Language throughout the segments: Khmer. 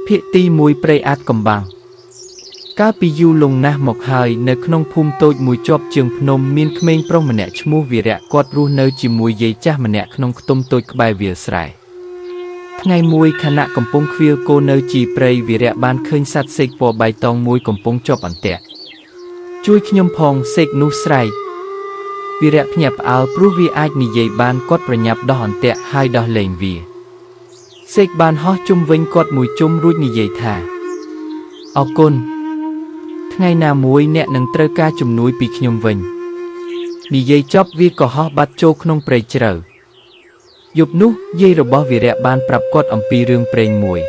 ភាគទី1ព្រៃអាតកំបាំងកាលពីយូរលង់ណាស់មកហើយនៅក្នុងភូមិតូចមួយជាប់ជើងភ្នំមានក្មេងប្រុសម្នាក់ឈ្មោះវីរៈគាត់រស់នៅជាមួយយាយចាស់ម្នាក់ក្នុងខ្ទមតូចក្បែរវាលស្រែថ្ងៃមួយខណៈកំពុងឃ្វាលគោនៅជីព្រៃវីរៈបានឃើញសត្វសេកពណ៌បៃតងមួយកំពុងជាប់អន្ទាក់ជួយខ្ញុំផងសេកនោះស្រែកវីរៈភ្ញាក់ផ្អើលព្រោះវាអាចនិយាយបានគាត់ប្រញាប់ដោះអន្ទាក់ហើយដោះលែងវាសេកបានហោះជុំវិញគាត់មួយជុំរួចនិយាយថាអរគុណថ្ងៃណាមួយអ្នកនឹងត្រូវការជំនួយពីខ្ញុំវិញនិយាយចប់វាក៏ហោះបាត់ចូលក្នុងព្រៃជ្រៅយប់នោះយាយរបស់វីរៈបានប្រាប់គាត់អំពីរឿងព្រេងមួយ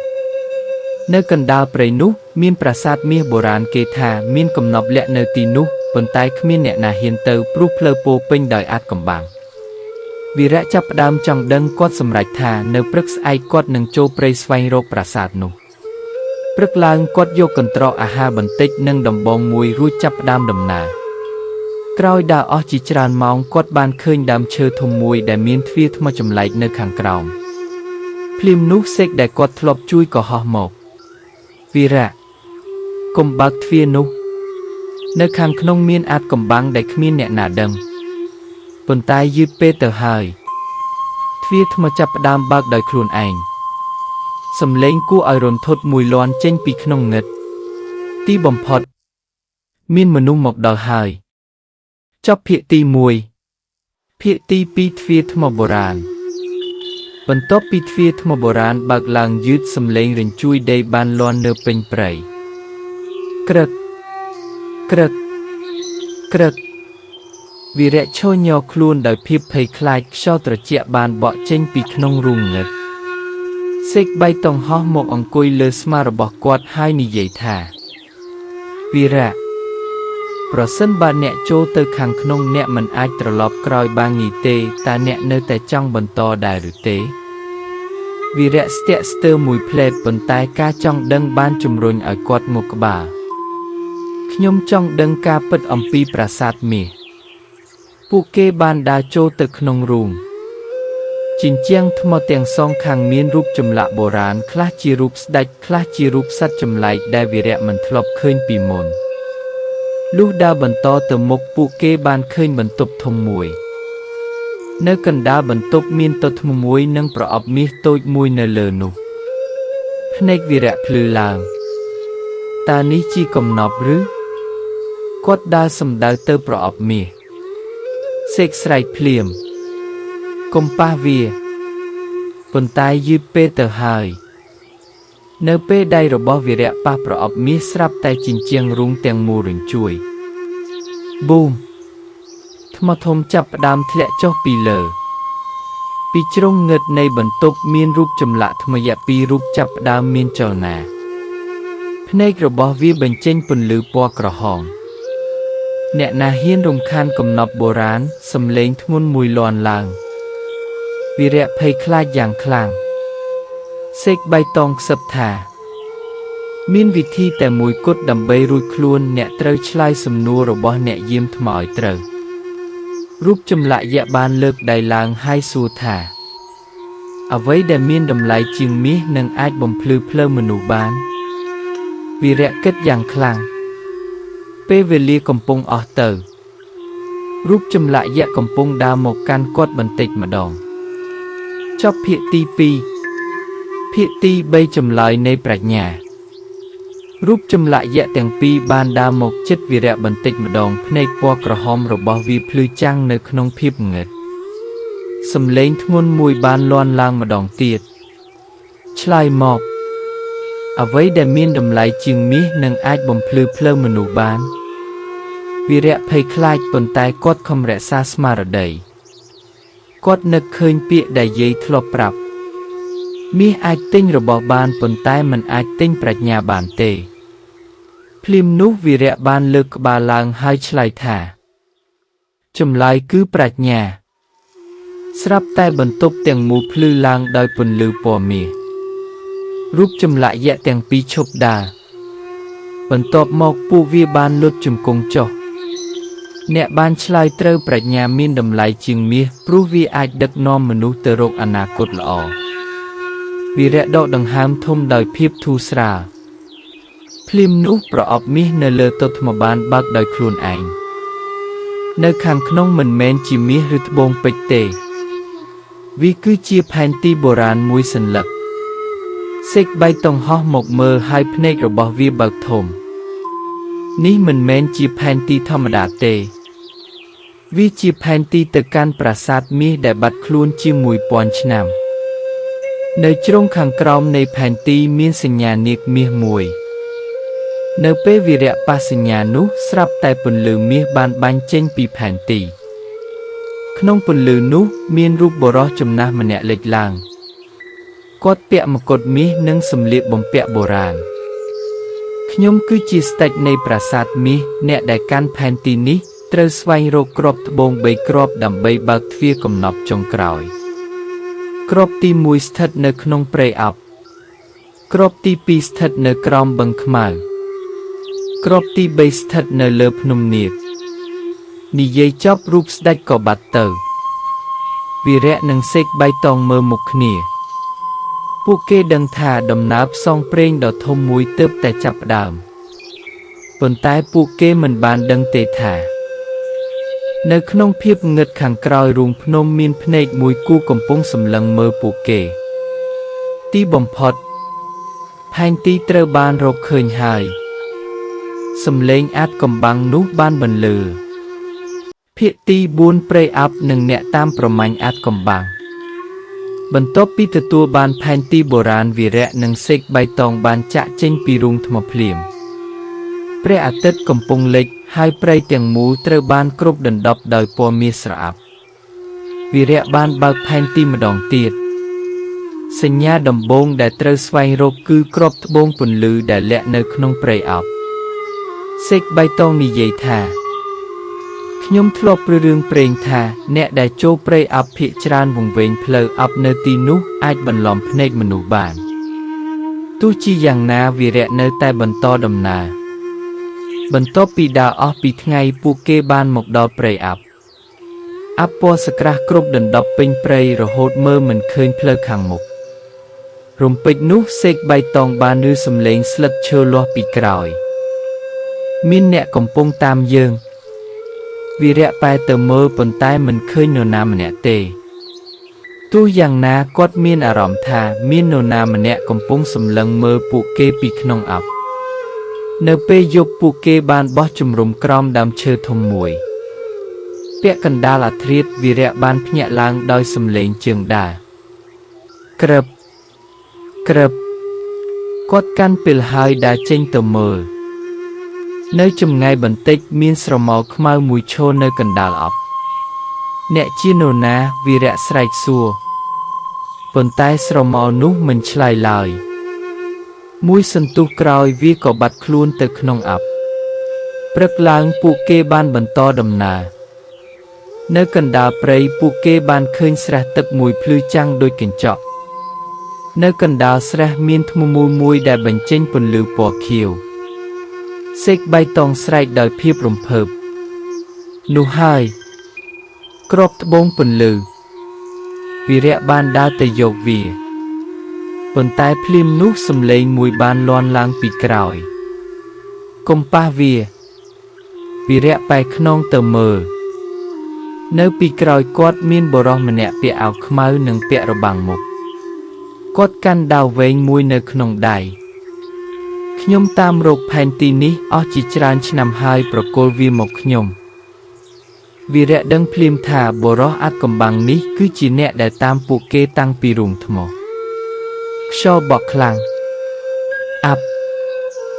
នៅកណ្ដាលព្រៃនោះមានប្រាសាទមាសបុរាណគេថាមានកំណប់លាក់នៅទីនោះប៉ុន្តែគ្មានអ្នកណាហ៊ានទៅព្រោះផ្លូវពោពេញដោយអាថ៌កំបាំងវីរៈចាប់ផ្ដើមចង់ដឹងគាត់សម្រេចថានៅព្រឹកស្អែកគាត់នឹងចូលព្រៃស្វែងរកប្រាសាទនោះព្រឹកឡើងគាត់យកកន្ត្រកអាហារបន្តិចនិងដំបងមួយរួចចាប់ផ្ដើមដំណើរក្រោយដើរអស់ជាច្រើនម៉ោងគាត់បានឃើញដើមឈើធំមួយដែលមានទ្វារថ្មចម្លែកនៅខាងក្រោមភ្លាមនោះសេកដែលគាត់ធ្លាប់ជួយក៏ហោះមកវីរៈកុំបើកទ្វារនោះនៅខាងក្នុងមានអាថ៌កំបាំងដែលគ្មានអ្នកណាដឹងប៉ុន្តែយឺតពេលទៅហើយទ្វារថ្មចាប់ផ្ដើមបើកដោយខ្លួនឯងសំឡេងគួរឲ្យរន្ធត់មួយលាន់ចេញពីក្នុងងឹតទីបំផុតមានមនុស្សមកដល់ហើយចប់ភាគទី1ភាគទី2ទ្វារថ្មបុរាណបន្ទាប់ពីទ្វារថ្មបុរាណបើកឡើងយឺតសំឡេងរញ្ជួយដេរបានលាន់នៅពេញព្រៃក្រឹកក្រឹកក្រឹកវីរៈឈរញ័រខ្លួនដោយភាពភ័យខ្លាចខ្យល់ត្រជាក់បានបក់ចេញពីក្នុងរូងងឹតសេកបៃតងហោះមកអង្គុយលើស្មារបស់គាត់ហើយនិយាយថាវីរៈប្រសិនបើអ្នកចូលទៅខាងក្នុងអ្នកមិនអាចត្រឡប់ក្រោយបានងាយទេតើអ្នកនៅតែចង់បន្តដែរឬទេវីរៈស្ទាក់ស្ទើរមួយផ្លែតប៉ុន្តែការចង់ដឹងបានជំរុញឲ្យគាត់មកក្បាលខ្ញុំចង់ដឹងការពិតអំពីប្រាសាទមាសពួកគេបានដើរចូលទៅក្នុងរូងជញ្ជាំងថ្មទាំងសងខាងមានរូបចម្លាក់បុរាណខ្លះជារូបស្ដេចខ្លះជារូបសត្វចម្លែកដែលវីរៈមិនធ្លាប់ឃើញពីមុនលុះដើរបន្តទៅមុខពួកគេបានឃើញបន្ទប់ធំមួយនៅកណ្ដាលបន្ទប់មានតុថ្មមួយនិងប្រអប់មាសតូចមួយនៅលើនោះភ្នែកវីរៈភ្លឺឡើងតើនេះជាកំណប់ឬគាត់ដើរសំដៅទៅប្រអប់មាសសេកស្រែកភ្លាមកុំប៉ះវាប៉ុន្តែយឺតពេលទៅហើយនៅពេលដៃរបស់វីរៈប៉ះប្រអប់មាសស្រាប់តែជញ្ជាំងរូងទាំងមូលរញ្ជួយប៊ូមថ្មធំចាប់ផ្ដើមធ្លាក់ចុះពីលើពីជ្រុងងឹតនៃបន្ទប់មានរូបចម្លាក់ថ្មយៈពីររូបចាប់ផ្ដើមមានចលនាភ្នែករបស់វាបញ្ចេញពន្លឺពណ៌ក្រហមអ្នកណាហ៊ានរំខានកំណប់បុរាណសំឡេងធ្ងន់មួយលាន់ឡើងវីរៈភ័យខ្លាចយ៉ាងខ្លាំងសេកបៃតងខ្សឹបថាមានវិធីតែមួយគត់ដើម្បីរួចខ្លួនអ្នកត្រូវឆ្លើយសំណួររបស់អ្នកយាមថ្មឲ្យត្រូវរូបចម្លាក់យៈបានលើកដៃឡើងហើយសួរថាអ្វីដែលមានតម្លៃជាងមាសនិងអាចបំភ្លឺផ្លូវមនុស្សបានវីរៈគិតយ៉ាងខ្លាំងពេលវេលាកំពុងអស់ទៅរូបចម្លាក់យៈកំពុងដើរមកកាន់គាត់បន្តិចម្ដងចប់ភាគទី2ភាគទី3ចម្លើយនៃប្រាជ្ញារូបចម្លាក់យៈទាំងពីរបានដើរមកជិតវីរៈបន្តិចម្ដងភ្នែកពណ៌ក្រហមរបស់វាភ្លឺចាំងនៅក្នុងភាពងឹតសំឡេងធ្ងន់មួយបានលាន់ឡើងម្ដងទៀតឆ្លើយមកអ្វីដែលមានតម្លៃជាងមាសនិងអាចបំភ្លឺផ្លូវមនុស្សបានវីរៈភ័យខ្លាចប៉ុន្តែគាត់ខំរក្សាស្មារតីគាត់នឹកឃើញពាក្យដែលយាយធ្លាប់ប្រាប់មាសអាចទិញរបស់បានប៉ុន្តែមិនអាចទិញប្រាជ្ញាបានទេភ្លាមនោះវីរៈបានលើកក្បាលឡើងហើយឆ្លើយថាចម្លើយគឺប្រាជ្ញាស្រាប់តែបន្ទប់ទាំងមូលភ្លឺឡើងដោយពន្លឺពណ៌មាសរូបចម្លាក់យៈទាំងពីរឈប់ដើរបន្ទាប់មកពួកវាបានលុតជង្គង់ចុះអ្នកបានឆ្លើយត្រូវប្រាជ្ញាមានតម្លៃជាងមាសព្រោះវាអាចដឹកនាំមនុស្សទៅរកអនាគតល្អ วีระดอกดังห้ามทมโดยเพียบทูสราพลิมนุประอบมิเนเลอตธมบานบักโดยครูนไอในขังขนมเหมือนแมนจิมิหรือตบงเป็ดเตวิคือจีแผ่นตีโบราณมวยสันหลักเสกใบตองห่อหมกเมอให้พเนกระบอกวีบักทมนี่เหมือนแมนจีแผ่นตีธรรมดาเตวิจีแผ่นตีตะการปราสาทมีแต่บัดคลูนจีมวยปอนชนำในจงขังกรอมในแผ่นตีมีสัญญาเนกมีมวยในเปวิระปาสัญญานุสรับแต่ปนลือมีบานบันเจนปีแผ่นตีขนมปนลือนุมีรูปบรอจำนามันเนเล็กลางกอดเปียมกดมีนึ่งสำเลียบ่มเปียโบราณขยมคือจีสเต็กในปราสาทมีเนได้การแผ่นตีนี้เตรสไวโรกรอบตบงใบกรอบดำใบบักทวีกำนอบจงกรอยกรอบตีมวยสถัดในขนมเปรย์อับกรอบตีปีสถัดในกรอมบังขมากรอบตีใบสถัดในเลือบนมเนียนิยายจอบรูปสได้กอบัตเตอร์วีระนังเซกใบตองเมื่อมุกเนียผู้เกดังถาดำนับซองเปร่งดอทมมวยเติบแต่จับดามปนใต้ผู้เกมันบานดังเตถาในขนมเพียบเงดขังกรอยรุงพนมมีนพเนกมวยกู้กำปงสำลังเมื่อผู้เกตีบ่มพอดแพงตีเตรบานรกเคยหายสำเลงอาจกำบังนุบ้านบรรลือเพียตีบูนเปรย์อับหนึ่งเนตามประมาณอาจกำบังบรรทบปีตัวบานแพนตีโบราณวีระหนึ่งเซกใบตองบานจะเจงปีรุงธรรมเพลียมเปรอาทิตย์กำปงเล็กให้เปรย์เตียงหมูเตรบานกรบดันดอบโดยปอมีสระอับวีระบานบักแพนตีมาดองเตียดสัญญาดำบงได้เตรสไวโรคือกรบทบงปนลือได้และในขนมเปรย์อับเซกใบตองนิยายธาขยมทลบเรื่องเปรงธาเนได้โจเปรย์อับพิจารวงเวงเพลออับเนตีนุอาจบรรลอมพเนกมนุบานตู้จีอย่างนาวีระเนแต่บรรตอดำนาบรรทบปีดาออปีไงปูเกบานหมกดอเปรย์อับปอสกระกรบดันดอบเป็นเปรย์ระโหดเมื่อมันเคยเพลอขังหมกรวมปิดนุเซกใบตองบานนือสำเลงสลัดเชลอปีกรอยมินเนะกำปงตามเยิงวีระไปเติมเมื่อปนใต้มันเคยโนนามันเนะเตตู้อย่างนากอดมีนอารมณ์ทามีนโนนามันเนะกำปงสำลังเมื่อปุเกปีขนองอับเนเปยกปุเกบานบอจุมรุมกรอมดำเชอทมมวยเปียกันดาลาทรีดวีระบานพญะลางโดยสำเลงเจียงดากระบกอดกันเปิลหายดาเจงเติมเมื่อในจมไงบันติกมีนสระมอขมามวยโชในกันดาลอับเนจีโนนาวีระสไรซัวปนใต้สระมอนุมันชลายลายมวยสันตุกรอยวีกบัดคลูนเตขนองอับเปรกลางปูเกบานบันตอดำนาในกันดาเปรย์ปูเกบานเคยสระตึกมวยพลือจังโดยกินเจาะในกันดาสระมีนทมมวยได้บรรเจงปนลือปอเขียวเซกใบตองสไลด์โดยเพียบรมเพิบนูไฮกรอบตบงปนลือวีระบานดาตยกวีปนใต้พลิมนุกสำเลงมวยบานลอนลางปีกรอยกมป้าวีระไปขนองเตเมอเนื้อปีกรอยกอดมีนบรอมเนะเปียเอาขมาหนึ่งเปียระบังมุกกอดกันดาวเวงมวยเนื้อขนองใดขยมตามโรคแผ่นตีนี้อจิจรานชนำหายประโกลวีหมกขยมวีระดังพลิมถาบรออัดกำบังนี้คือจีเนะได้ตามปุเกตังปีรุงทมชอบบอกคลังอับ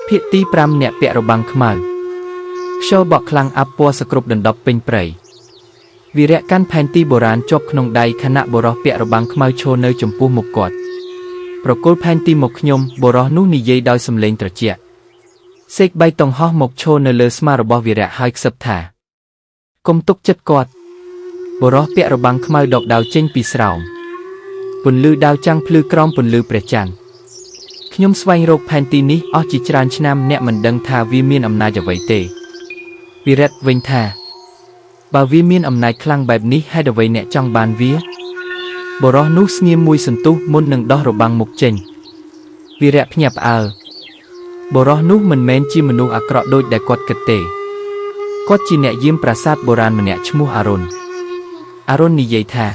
พิตีปรำเนะเปียระบังขมาชอบบอกคลังอับปัวสกรุบดันดอกเป็นเปรยวีระกันแผ่นตีโบราณจบขนงใดขณะบรอเปียระบังขมาโชเนยจมปูหมกกอดประกอบแผ่นตีหมกขยมบรอนุนิเยดอยสำเลงตระเจียเซกใบตองห่อหมกโชเนเลสมาระบวีระหายสับถากมตุกจัดกอดบรอเปียระบังขมาดอกดาวเจงปีสราวปุ่นลือดาวจังพลือกรอมปุ่นลือประจันขยมสวายโรคแผ่นตีนี้อจิจรานชนามเนะมันดังทาวิมีนอำนาจไว้เตวีระเวงทาบาวิมีนอำนาจคลั่งแบบนี้ให้ดไว้เนะจังบานวีข បរោះនោះស្ងៀមមួយសន្ទុះមុននឹងដោះរបាំងមុខចេញវីរៈភ្ញាក់ផ្អើលបរោះនោះមិនមែនជាមនុស្សអាក្រក់ដូចដែលគាត់គិតទេគាត់ជាអ្នកយាមប្រាសាទបុរាណម្នាក់ឈ្មោះអារុននិយាយថា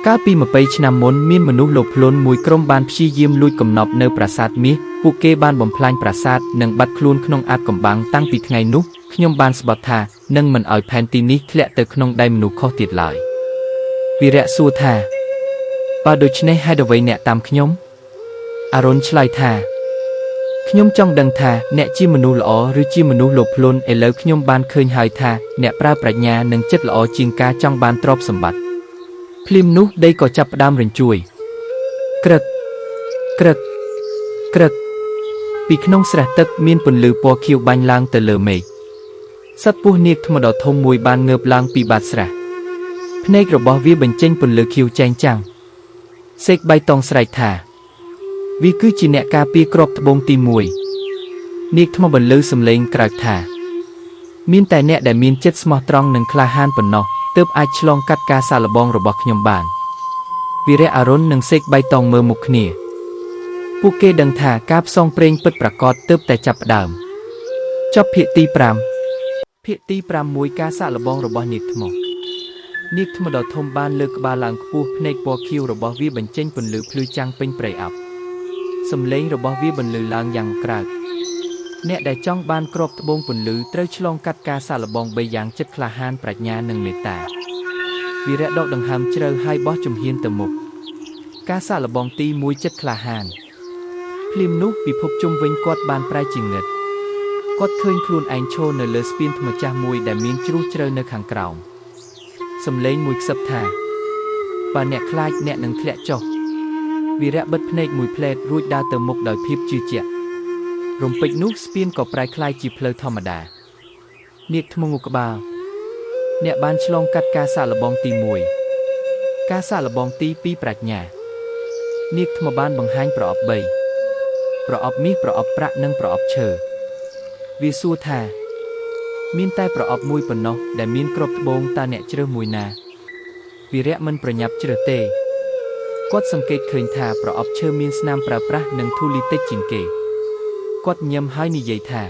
កាលពី20ឆ្នាំមុនមានមនុស្សលោភលន់មួយក្រុមបានព្យាយាមលួចកំណប់នៅប្រាសាទមាសពួកគេបានបំផ្លាញប្រាសាទនិងបាត់ខ្លួនក្នុងអាថ៌កំបាំងតាំងពីថ្ងៃនោះខ្ញុំបានស្បត់ថានឹងមិនឲ្យផែនទីនេះធ្លាក់ទៅក្នុងដៃមនុស្សខុសទៀតឡើយវីរៈសួរថាបើដូច្នេះហេតុអ្វីអ្នកតាមខ្ញុំអារុនឆ្លើយថាខ្ញុំចង់ដឹងថាអ្នកជាមនុស្សល្អឬជាមនុស្សលោភលន់ឥឡូវខ្ញុំបានឃើញហើយថាអ្នកប្រើប្រាជ្ញានិងចិត្តល្អជាងការចង់បានទ្រព្យសម្បត្តិភ្លាមនោះដីក៏ចាប់ផ្ដើមរញ្ជួយក្រឹកក្រឹកក្រឹកពីក្នុងស្រះទឹកមានពន្លឺពណ៌ខៀវបាញ់ឡើងទៅលើមេឃសត្វពស់នាគថ្មដ៏ធំមួយបានងើបឡើងពីបាតស្រះភ្នែករបស់វាបញ្ចេញពន្លឺខៀវចែងចាំងសេកបៃតងស្រែកថាវាគឺជាអ្នកការពារគ្រាប់ត្បូងទី1នាគថ្មបន្លឺសំឡេងក្រោកថាមានតែអ្នកដែលមានចិត្តស្មោះត្រង់និងក្លាហានប៉ុណ្ណោះទើបអាចឆ្លងកាត់ការសាកល្បងរបស់ខ្ញុំបានវីរៈអារុននិងសេកបៃតងមើលមុខគ្នាពួកគេដឹងថាការផ្សងព្រេងពិតប្រាកដទើបតែចាប់ផ្ដើមចប់ភាគទី5ភាគទី6ការសាកល្បងរបស់នាគថ្មដ៏ធំបានលើកក្បាលឡើងខ្ពស់ភ្នែកពណ៌ខៀវរបស់វាបញ្ចេញពន្លឺភ្លឺចាំងពេញព្រៃអាប់សំឡេងរបស់វាបន្លឺឡើងយ៉ាងក្រើកអ្នកដែលចង់បានគ្រាប់ត្បូងពន្លឺត្រូវឆ្លងកាត់ការសាកល្បង3យ៉ាងចិត្តក្លាហានប្រាជ្ញានិងមេត្តាវីរៈដកដង្ហើមជ្រៅហើយបោះជំហានទៅមុខការសាកល្បងទី1ចិត្តក្លាហានភ្លាមនោះពិភពជុំវិញគាត់បានប្រែជាងឹតគាត់ឃើញខ្លួនឯងឈរនៅលើស្ពានថ្មចាស់មួយដែលមានជ្រោះជ្រៅនៅខាងក្រោមសំឡេងមួយខ្សឹបថាបើអ្នកខ្លាចអ្នកនឹងធ្លាក់ចុះវីរៈបិទភ្នែកមួយផ្លែតរួចដើរទៅមុខដោយភាពជឿជាក់រំពេចនោះស្ពានក៏ប្រែក្លាយជាផ្លូវធម្មតានាគថ្មងូក្បាលអ្នកបានឆ្លងកាត់ការសាកល្បងទី1ការសាកល្បងទី2ប្រាជ្ញានាគថ្មបានបង្ហាញប្រអប់3ប្រអប់មាសប្រអប់ប្រាក់និងប្រអប់ឈើវាសួរថាមានតែប្រអប់មួយប៉ុណ្ណោះដែលមានគ្រាប់ត្បូងតើអ្នកជ្រើសមួយណាវីរៈមិនប្រញាប់ជ្រើសទេគាត់សង្កេតឃើញថាប្រអប់ឈើមានស្នាមប្រើប្រាស់និងធូលីតិចជាងគេគាត់ញឹមហើយនិយាយថា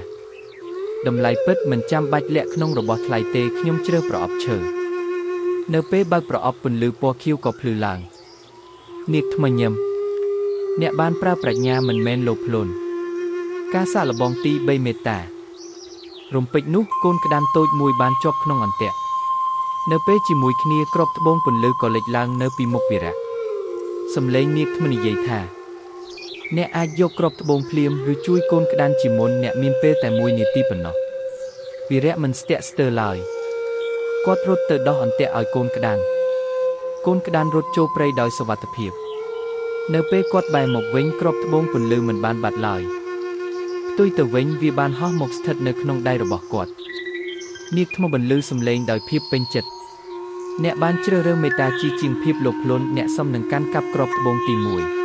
តម្លៃពិតមិនចាំបាច់លាក់ក្នុងរបស់ថ្លៃទេខ្ញុំជ្រើសប្រអប់ឈើនៅពេលបើកប្រអប់ពន្លឺពណ៌ខៀវក៏ភ្លឺឡើងនាគថ្មញឹមអ្នកបានប្រើប្រាជ្ញាមិនមែនលោភលន់ការសាកល្បងទី3មេត្តារំពេចនោះកូនក្តានតូចមួយបានជាប់ក្នុងអន្ទាក់នៅពេលជាមួយគ្នាគ្រាប់ត្បូងពន្លឺក៏លេចឡើងនៅពីមុខវីរៈសំឡេងនាគថ្មនិយាយថាអ្នកអាចយកគ្រាប់ត្បូងភ្លាមឬជួយកូនក្តានជាមុនអ្នកមានពេលតែ1នាទីប៉ុណ្ណោះវីរៈមិនស្ទាក់ស្ទើរឡើយគាត់រត់ទៅដោះអន្ទាក់ឲ្យកូនក្តានរត់ចូលព្រៃដោយសុវត្ថិភាពនៅពេលគាត់បែរមកវិញគ្រាប់ត្បូងពន្លឺមិនបានបាត់ឡើយផ្ទុយទៅវិញវាបានហោះមកស្ថិតនៅក្នុងដៃរបស់គាត់នាគថ្មបន្លឺសំឡេងដោយភាពពេញចិត្តអ្នកបានជ្រើសរើសមេត្តាជាជាងភាពលោភលន់អ្នកសមនឹងកាន់កាប់គ្រាប់ត្បូងទី1